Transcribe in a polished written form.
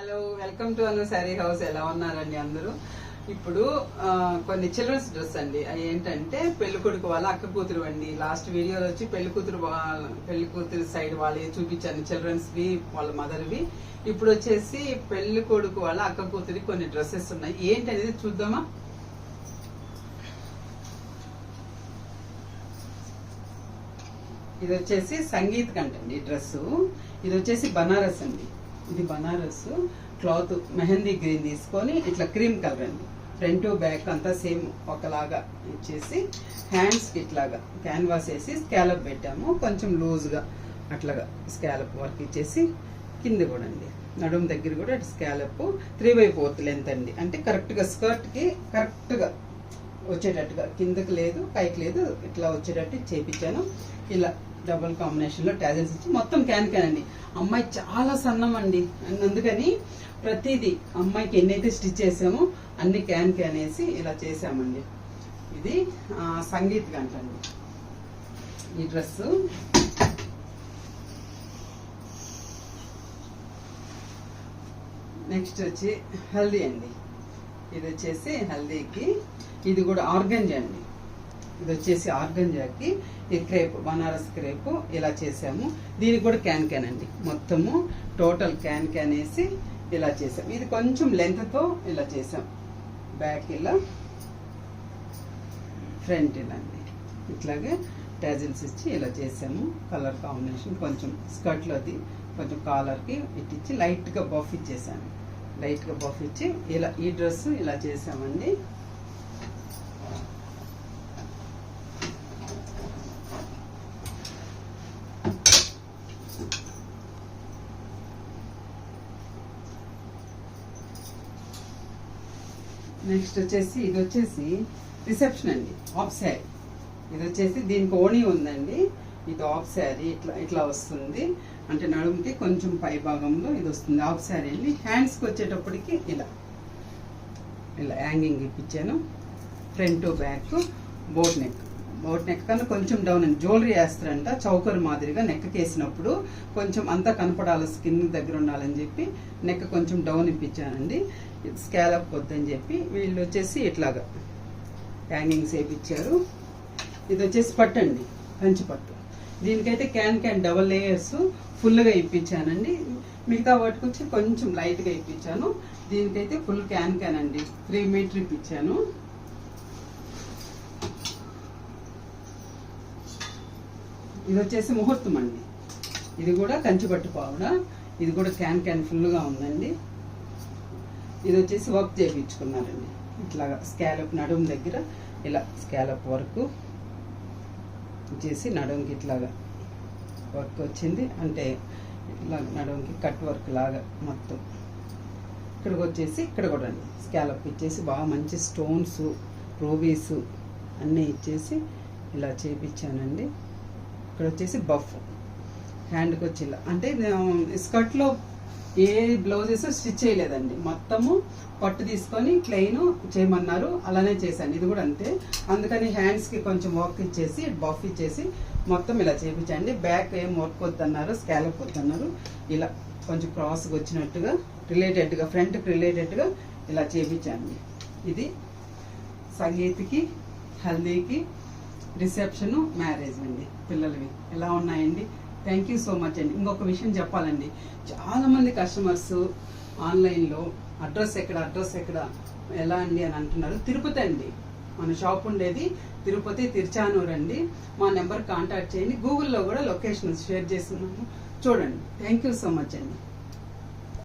Hello, welcome to Anu sari house. ఎలా ఉన్నారండి అందరూ? ఇప్పుడు కొన్ని చిల్డ్రన్స్ డ్రెస్ అండి. అవి ఏంటంటే పెళ్లి కొడుకు వాళ్ళ అక్క కూతురు అండి. లాస్ట్ వీడియోలో వచ్చి పెళ్లి కూతురు సైడ్ వాళ్ళవి చూపించాను, చిల్డ్రన్స్ వి, వాళ్ళ మదర్ వి. ఇప్పుడు వచ్చేసి పెళ్లి కొడుకు వాళ్ళ అక్క కూతురి కొన్ని డ్రెస్సెస్ ఉన్నాయి. ఏంటనేది చూద్దామా? ఇది వచ్చేసి సంగీత్ కంటండి డ్రెస్. ఇది వచ్చేసి బనారస్ అండి. ఇది బనారస్ క్లాత్ మెహందీ గ్రీన్ తీసుకొని ఇట్లా క్రీమ్ కలర్ అండి. ఫ్రంట్ బ్యాక్ అంతా సేమ్ ఒకలాగా ఇచ్చేసి హ్యాండ్స్కి ఇట్లాగా క్యాన్వాస్ వేసి స్కాలప్ పెట్టాము. కొంచెం లూజ్గా అట్లాగా స్కాలప్ వర్క్ ఇచ్చేసి కింద కూడా అండి నడుము దగ్గర కూడా స్కాలప్ 3/4 లెంత్ అండి. అంటే కరెక్ట్గా స్కర్ట్కి కరెక్ట్గా వచ్చేటట్టుగా, కిందకి లేదు పైకి లేదు, ఇట్లా వచ్చేటట్టు చేపించాను. ఇలా డబుల్ కాంబినేషన్లో టాజల్స్ ఇచ్చి మొత్తం క్యాన్ అండి. అమ్మాయి చాలా సన్నం అండి, అందుకని ప్రతిదీ అమ్మాయికి ఎన్నైతే స్టిచ్ చేసామో అన్ని క్యాన్ వేసి ఇలా చేసామండి. ఇది సంగీత్ గంటండి ఈ డ్రెస్. నెక్స్ట్ వచ్చి హల్దీ అండి. ఇది వచ్చేసి హల్దీకి, ఇది కూడా ఆర్గంజా అండి. ఇది వచ్చేసి ఆర్గంజాకి ఈ క్రేప్, బనారస్ క్రేప్ ఇలా చేసాము. దీనికి కూడా క్యాన్ అండి. మొత్తము టోటల్ క్యాన్ వేసి ఇలా చేసాం. ఇది కొంచెం లెంత్తో ఇలా చేసాం. బ్యాక్ ఇలా, ఫ్రంట్ ఇలా అండి. ఇట్లాగే టాజిల్స్ ఇచ్చి ఇలా చేసాము. కలర్ కాంబినేషన్ కొంచెం స్కర్ట్లోది కొంచెం కాలర్కి ఇట్టించి లైట్గా బఫ్ ఇచ్చేసాను. లైట్గా బఫ్ ఇచ్చి ఇలా ఈ డ్రెస్ ఇలా చేసామండి. నెక్స్ట్ వచ్చేసి ఇది వచ్చేసి రిసెప్షన్ అండి, ఆఫ్ శారీ. ఇది వచ్చేసి దీనికి ఓణీ ఉందండి. ఇది ఆఫ్ శారీ ఇట్లా వస్తుంది. అంటే నడుముకి కొంచెం పై భాగంలో ఇది వస్తుంది. ఆఫ్ శారీ అండి. హ్యాండ్స్కి వచ్చేటప్పటికి ఇలా హ్యాంగింగ్ ఇప్పించాను. ఫ్రంట్ బ్యాక్ బోట్ నెక్ కన్నా కొంచెం డౌన్ అండి. జ్యువెలరీ వేస్తారంట చౌకర్ మాదిరిగా నెక్ వేసినప్పుడు కొంచెం అంతా కనపడాలి, స్కిన్ దగ్గర ఉండాలని చెప్పి నెక్ కొంచెం డౌన్ ఇప్పించానండి. స్కాలప్ వద్దని చెప్పి వీళ్ళు వచ్చేసి ఇట్లాగా హ్యాంగింగ్స్ వేయించారు. ఇది వచ్చేసి పట్టు అండి, కంచి పట్టు. దీనికైతే క్యాన్ డబల్ లేయర్స్ ఫుల్గా ఇప్పించానండి. మిగతా వాటికి వచ్చి కొంచెం లైట్గా ఇప్పించాను. దీనికైతే ఫుల్ క్యాన్ అండి, 3 మీటర్ ఇప్పించాను. ఇది వచ్చేసి ముహూర్తం అండి. ఇది కూడా కంచిపట్టు పావుడ. ఇది కూడా క్యాన్ ఫుల్గా ఉందండి. ఇది వచ్చేసి వర్క్ చేయించుకున్నారండి. ఇట్లాగా స్కాలప్ నడుము దగ్గర ఇలా స్కాలప్ వర్క్ చేసి నడుముకి ఇట్లాగా వర్క్ వచ్చింది. అంటే ఇట్లా నడుముకి కట్ వర్క్ లాగా మొత్తం. ఇక్కడికి వచ్చేసి ఇక్కడ కూడా అండి స్కాలప్ ఇచ్చేసి బాగా మంచి స్టోన్స్, రూబీస్ అన్నీ ఇచ్చేసి ఇలా చేయించానండి. ఇక్కడ వచ్చేసి బఫ్ హ్యాండ్కి వచ్చి ఇలా, అంటే స్కర్ట్లో ఏ బ్లౌజెస్ స్టిచ్ చేయలేదండి. మొత్తము పట్టు తీసుకొని ప్లెయిన్ చేయమన్నారు, అలానే చేశాను. ఇది కూడా అంతే. అందుకని హ్యాండ్స్కి కొంచెం వర్క్ ఇచ్చేసి బఫ్ ఇచ్చేసి మొత్తం ఇలా చేయించండి. బ్యాక్ ఏం వర్క్ వద్దన్నారు, స్కాలప్ వద్దన్నారు. ఇలా కొంచెం క్రాస్గా వచ్చినట్టుగా రిలేటెడ్గా, ఫ్రంట్కి రిలేటెడ్గా ఇలా చేయించండి. ఇది సంగీత్కి, హల్దీకి, రిసెప్షన్, మ్యారేజ్ అండి పిల్లలవి. ఎలా ఉన్నాయండి? థ్యాంక్ యూ సో మచ్ అండి. ఇంకొక విషయం చెప్పాలండి, చాలామంది కస్టమర్స్ ఆన్లైన్లో అడ్రస్ ఎక్కడ ఎలా అండి అని అంటున్నారు. తిరుపతి అండి మన షాప్ ఉండేది, తిరుపతి తిరుచానూరు అండి. మా నెంబర్ కాంటాక్ట్ చేయండి. గూగుల్లో కూడా లొకేషన్ షేర్ చేస్తున్నాము, చూడండి. థ్యాంక్ యూ సో మచ్ అండి.